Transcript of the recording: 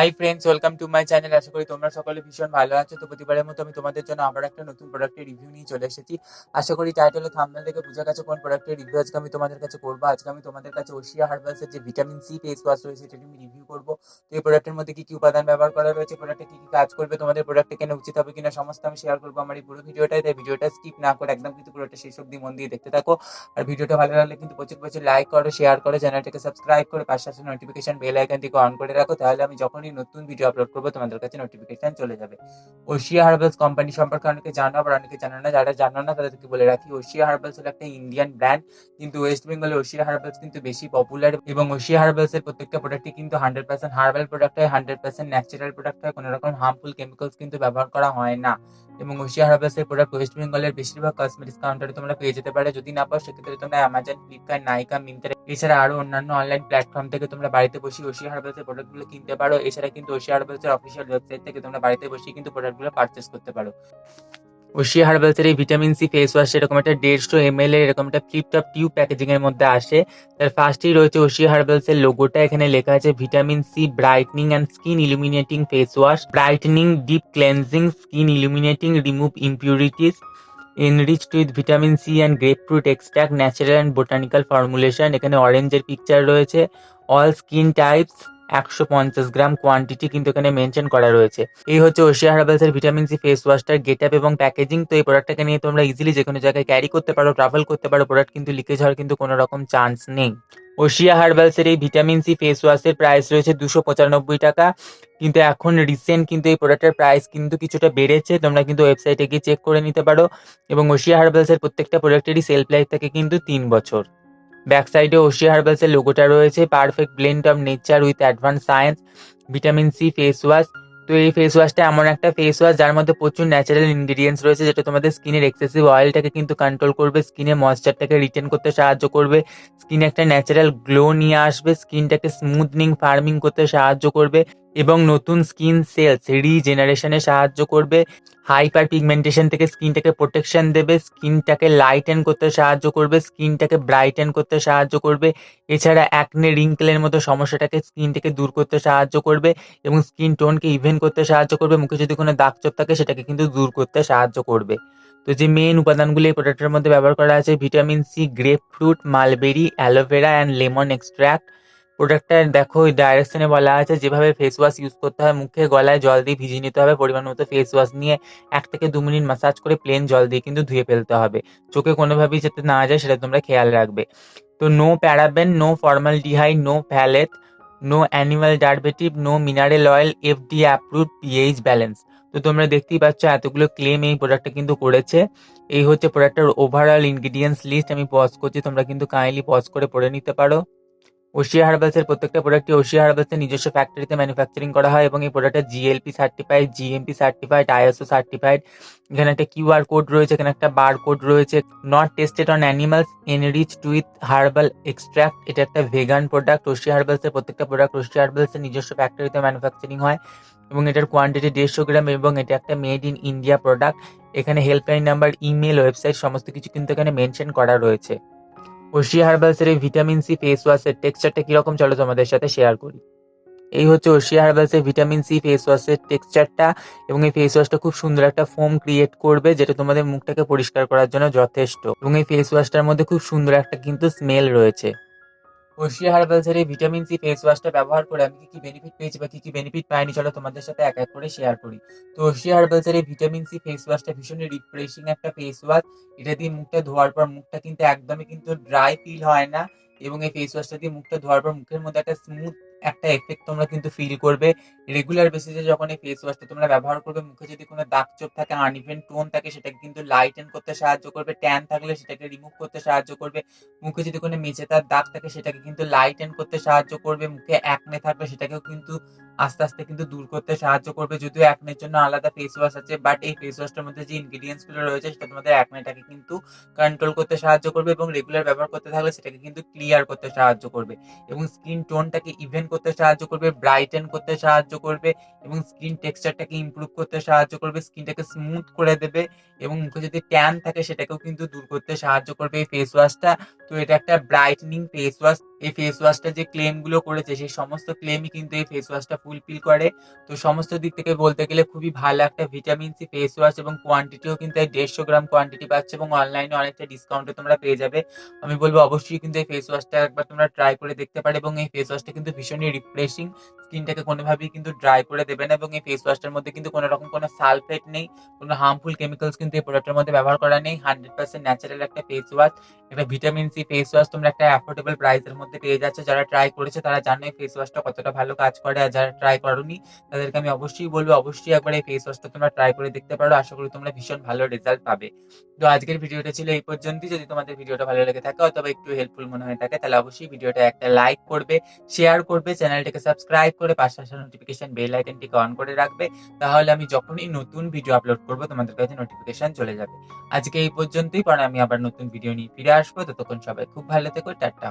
High friends, welcome to my channel. আশা করি তোমরা সকলে ভীষণ ভালো আছো। তো প্রতিবারের মতো আমি তোমাদের জন্য আবার একটা নতুন প্রোডাক্টের রিভিউ নিয়ে চলে এসেছি। আশা করি টাইটেল ও থাম্বনেল দেখে বুঝে গেছো কোন প্রোডাক্টের রিভিউ আজকে আমি তোমাদের কাছে করবো। আজকে আমি তোমাদের কাছে ওশিয়া হার্বালসের যে ভিটামিন সি ফেস ওয়াশ রয়েছে সেটা আমি রিভিউ করবো। তো এই প্রোডাক্টের মধ্যে কি কি উপাদান ব্যবহার করা রয়েছে, প্রোডাক্টে কি কি কাজ করবে, তোমাদের প্রোডাক্টে কেনা উচিত হবে কিনা সমস্ত আমি শেয়ার করবো আমার এই পুরো ভিডিওটাই। তাই ভিডিওটা স্কিপ না করে একদম কিন্তু পুরোটা শেষ অব্দি মন দিয়ে দেখতে থাকো। আর ভিডিওটা ভালো লাগলে কিন্তু প্রচুর প্রচুর লাইক করো, শেয়ার করো, চ্যানেলটাকে সাবস্ক্রাইব করে পাশে আসে নোটিফিকেশন বেল আইকনটিকে অন করে রাখো। তাহলে আমি যখনই নতুন ভিডিও আপলোড করবো তোমাদের কাছে নোটিফিকেশন চলে যাবে। ওশিয়া হার্বালস কোম্পানি সম্পর্কে অনেকে জানো, আবার অনেকে জানো না। যারা জানো না তাদেরকে বলে রাখি, ওশিয়া হার্বালস হলো একটা ইন্ডিয়ান ব্র্যান্ড, কিন্তু ওয়েস্ট বেঙ্গলে ওশিয়া হার্বালস কিন্তু বেশি পপুলার। এবং ওশিয়া হার্বালস এর প্রত্যেকটা প্রোডাক্টই কিন্তু 100% হার্বাল প্রোডাক্ট হয়, 100% ন্যাচারাল প্রোডাক্ট হয়, কোনো রকম হার্মফুল কেমিক্যালস কিন্তু ব্যবহার করা হয় না। এবং ওশিয়া হার্বালস এর প্রোডাক্ট ওয়েস্ট বেঙ্গলের বেশিরভাগ কসমেটিক্স কাউন্টারে তোমরা পেয়ে যেতে পারো। যদি না পাও সেক্ষেত্রে তোমরা অ্যামাজন, ফ্লিপকার্ট, নাইকা, মিন্ত্রা এছাড়া আরো অন্যান্য অনলাইন প্ল্যাটফর্ম থেকে তোমরা বাড়িতে বসে ওশিয়া হার্বালস এর প্রোডাক্টগুলো কিনতে পারো। এছাড়া কিন্তু ওশিয়া হার্বালস এর অফিসিয়াল ওয়েবসাইট থেকে তোমরা বাড়িতে বসে কিন্তু প্রোডাক্টগুলো পারচেস করতে পারো। ওশিয়া হার্বালস এর এই ভিটামিন সি ফেস ওয়াশ এরকম একটা 150 ml এর এরকম একটা ফ্লিপ টপ টিউব প্যাকেজিং এর মধ্যে আসে। তার ফার্স্টেই রয়েছে ওশিয়া হার্বালস এর লোগোটা, এখানে লেখা আছে vitamin C brightening and skin illuminating face wash, brightening, deep cleansing, skin illuminating, remove impurities, enriched with vitamin C and grapefruit extract, natural and botanical formulation। এখানে অরেঞ্জের পিকচার রয়েছে। All skin types, 150 gram quantity কিন্তু এখানে mention করা রয়েছে। এই হচ্ছে Oshea herbals এর ভিটামিন সি ফেস ওয়াশটার গেট আপ এবং প্যাকেজিং। তো এই প্রোডাক্টটাকে নিয়ে তোমরা ইজিলি যে কোনো জায়গায় ক্যারি করতে পারো, ট্রাভেল করতে পারো। প্রোডাক্ট কিন্তু লিকেজ হওয়ার কিন্তু কোনো রকম চান্স নেই। ওশিয়া হার্বালস এর এই ভিটামিন সি ফেস ওয়াশের প্রাইস রয়েছে 295 টাকা, কিন্তু এখন রিসেন্ট কিন্তু এই প্রোডাক্টের প্রাইস কিন্তু কিছুটা বেড়েছে। তোমরা কিন্তু ওয়েবসাইটে গিয়ে চেক করে নিতে পারো। এবং ওশিয়া হার্বালস এর প্রত্যেকটা প্রোডাক্টেরই সেলফ লাইফ থাকে কিন্তু 3 বছর। ব্যাক সাইডে ওশিয়া হার্বালস এর লোগোটা রয়েছে, perfect blend of nature with advance science vitamin C face wash. তো এই ফেস ওয়াশটা এমন একটা ফেস ওয়াশ যার মধ্যে প্রচুর ন্যাচারাল ইনগ্রিডিয়েন্টস রয়েছে, যেটা তোমাদের স্কিনের এক্সেসিভ অয়েলটাকে কিন্তু কন্ট্রোল করবে, স্কিনে ময়েশ্চারটাকে রিটেন করতে সাহায্য করবে, স্কিনে একটা ন্যাচারাল গ্লো নিয়ে আসবে, স্কিনটাকে স্মুথনিং ফার্মিং করতে সাহায্য করবে এবং নতুন স্কিন সেলস রিজেনারেশনে সাহায্য করবে, হাইপার পিগমেন্টেশন থেকে স্কিনটাকে প্রোটেকশন দেবে, স্কিনটাকে লাইটেন করতে সাহায্য করবে, স্কিনটাকে ব্রাইটেন করতে সাহায্য করবে। এছাড়া অ্যাকনে, রিঙ্কেলের মতো সমস্যাটাকে স্কিন থেকে দূর করতে সাহায্য করবে এবং স্কিন টোনকে ইভেন করতে সাহায্য করবে। মুখে যদি কোনো দাগ ছোপ থাকে সেটাকে কিন্তু দূর করতে সাহায্য করবে। তো যে মেন উপাদানগুলো এই প্রোডাক্টের মধ্যে ব্যবহার করা আছে, vitamin C, grapefruit, mulberry, aloe vera and lemon extract. প্রোডাক্টটার দেখো ওই ডাইরেকশনে বলা আছে যেভাবে ফেস ওয়াশ ইউজ করতে হয়, মুখে গলায় জল দিয়ে ভিজিয়ে নিতে হবে, পরিমাণ মতো ফেস ওয়াশ নিয়ে 1 থেকে 2 মিনিট ম্যাসাজ করে প্লেন জল দিয়ে কিন্তু ধুয়ে ফেলতে হবে। চোখে কোনোভাবেই যাতে না যায় সেটা তোমরা খেয়াল রাখবে। তো no paraben, no formaldehyde, no phthalate, no animal derivative, no mineral oil, FDA approved, pH balance. তো তোমরা দেখতেই পাচ্ছ এতগুলো ক্লেম এই প্রোডাক্টটা কিন্তু করেছে। এই হচ্ছে প্রোডাক্টের ওভারঅল ইনগ্রিডিয়েন্টস লিস্ট। আমি পজ করছি, তোমরা কিন্তু কাইন্ডলি পজ করে পড়ে নিতে পারো। ওশিয়া হার্বালস এর প্রত্যেকটা প্রোডাক্টই ওশিয়া হার্বালস এর নিজস্ব ফ্যাক্টরিতে ম্যানুফ্যাকচারিং করা হয় এবং এই প্রোডাক্টটা GLP certified, GMP certified, ISO certified. এখানে একটা কিউআর কোড রয়েছে, এখানে একটা বার কোড রয়েছে। Not tested on animals, enriched with herbal extract. এটা একটা ভেগান প্রোডাক্ট। ওশিয়া হার্বালস এর প্রত্যেকটা প্রোডাক্ট ওশিয়া হার্বালস এর নিজস্ব ফ্যাক্টরিতে ম্যানুফ্যাকচারিং হয় এবং এটার কোয়ান্টিটি 150 গ্রাম এবং এটা একটা মেড ইন ইন্ডিয়া প্রোডাক্ট। এখানে হেল্পলাইন নাম্বার, ইমেল, ওয়েবসাইট সমস্ত কিছু কিন্তু এখানে মেনশন করা রয়েছে। ওশিয়া হার্বালস এর এই ভিটামিন সি ফেস ওয়াশের টেক্সচারটা কিরকম চলো তোমাদের সাথে শেয়ার করি। এই হচ্ছে ওশিয়া হার্বালস এর ভিটামিন সি ফেস ওয়াশের টেক্সচারটা এবং এই ফেস ওয়াশটা খুব সুন্দর একটা ফোম ক্রিয়েট করবে, যেটা তোমাদের মুখটাকে পরিষ্কার করার জন্য যথেষ্ট। এবং এই ফেস ওয়াশটার মধ্যে খুব সুন্দর একটা কিন্তু স্মেল রয়েছে। ওশিয়া হার্বালস এর এই ভিটামিন সি ফেস ওয়াশটা ব্যবহার করে আমি কি কি বেনিফিট পেয়েছি বা কি কি বেনিফিট পাইনি চলো তোমাদের সাথে এক এক করে শেয়ার করি। তো ওশিয়া হার্বালস এর এই ভিটামিন সি ফেস ওয়াশটা ভীষণই রিফ্রেশিং একটা ফেস ওয়াশ। এটা দিয়ে মুখটা ধোয়ার পর মুখটা কিন্তু একদমই কিন্তু ড্রাই ফিল হয় না এবং এই ফেস ওয়াশটা দিয়ে মুখটা ধোয়ার পর মুখের মধ্যে একটা স্মুথ একটা এফেক্ট তোমরা কিন্তু ফিল করবে। রেগুলার বেসিসে যখন এই ফেস ওয়াশটা তোমরা ব্যবহার করবে, মুখে যদি কোনো দাগ চোপ থাকে, আনইভেন টোন থাকে, সেটাকে কিন্তু লাইটেন করতে সাহায্য করবে, ট্যান থাকলে সেটাকে রিমুভ করতে সাহায্য করবে, মুখে যদি কোনো মেচেদার দাগ থাকে সেটাকে কিন্তু লাইটেন করতে সাহায্য করবে, মুখে অ্যাকনে থাকলে সেটাকেও কিন্তু আস্তে আস্তে কিন্তু দূর করতে সাহায্য করবে। যদিও একনের জন্য আলাদা ফেস ওয়াশ আছে, বাট এই ফেস ওয়াশটার মধ্যে যে ইনগ্রিডিয়েন্টস গুলো রয়েছে সেটা তোমাদের একনেটাকে কিন্তু কন্ট্রোল করতে সাহায্য করবে এবং রেগুলার ব্যবহার করতে থাকলে সেটাকে কিন্তু ক্লিয়ার করতে সাহায্য করবে এবং স্কিন টোনটাকে ইভেন করতে সাহায্য করবে, ব্রাইটেন করতে সাহায্য করবে এবং স্কিন টেক্সচারটাকে ইমপ্রুভ করতে সাহায্য করবে, স্কিনটাকে স্মুথ করে দেবে এবং মুখে যদি ট্যান থাকে সেটাকেও কিন্তু দূর করতে সাহায্য করবে এই ফেস ওয়াশটা। তো এটা একটা ব্রাইটনিং ফেস ওয়াশ। এই ফেস ওয়াশটা যে ক্লেম গুলো করেছে সেই সমস্ত ক্লেমই কিন্তু এই ফেস ওয়াশটা ফুলফিল করে। তো সমস্ত দিক থেকে বলতে গেলে খুবই ভালো একটা ভিটামিন সি ফেস ওয়াশ এবং কোয়ান্টিটিও কিন্তু 150 গ্রাম কোয়ান্টিটি পাচ্ছে এবং অনলাইনে অনেকটা ডিসকাউন্টে তোমরা পেয়ে যাবে। আমি বলবো অবশ্যই কিন্তু এই ফেস ওয়াশটা একবার তোমরা ট্রাই করে দেখতে পারো এবং এই ফেস ওয়াশটা কিন্তু ভীষণই রিফ্রেশিং, স্কিনটাকে কোনোভাবেই কিন্তু ড্রাই করে দেবে না এবং এই ফেস ওয়াশটার মধ্যে কিন্তু কোনো রকম কোনো সালফেট নেই, কোনো হার্মফুল কেমিক্যালস কিন্তু এই প্রোডাক্টের মধ্যে ব্যবহার করা নেই। 100% ন্যাচারাল একটা ফেস ওয়াশ, একটা ভিটামিন সি ফেস ওয়াশ তোমরা একটা অ্যাফোর্ডেবল প্রাইসের মধ্যে পেয়ে যাচ্ছ। যারা ট্রাই করেছে তারা জানে এই ফেস ওয়াশটা কতটা ভালো কাজ করে, আর যারা ট্রাই করোনি তাদেরকে আমি অবশ্যই বলবো অবশ্যই একবার এই ফেস ওয়াশটা তোমরা ট্রাই করে দেখতে পারো। আশা করি তোমরা ভীষণ ভালো রেজাল্ট পাবে। তো আজকের ভিডিওটা ছিল এই পর্যন্তই। যদি তোমাদের ভিডিওটা ভালো লেগে থাকে অথবা একটু হেল্পফুল মনে হয়ে থাকে তাহলে অবশ্যই ভিডিওটা একটা লাইক করবে, শেয়ার করবে, চ্যানেলটাকে সাবস্ক্রাইব করে পাশে আসা নোটিফিকেশন বেল আইকনটিকে অন করে রাখবে। তাহলে আমি যখনই নতুন ভিডিও আপলোড করবো তোমাদের কাছে নোটিফিকেশন চলে যাবে। আজকে এই পর্যন্তই, পরে আমি আবার নতুন ভিডিও নিয়ে ফিরে আসবো। ততক্ষণ সবাই খুব ভালো থেকো, টাটা।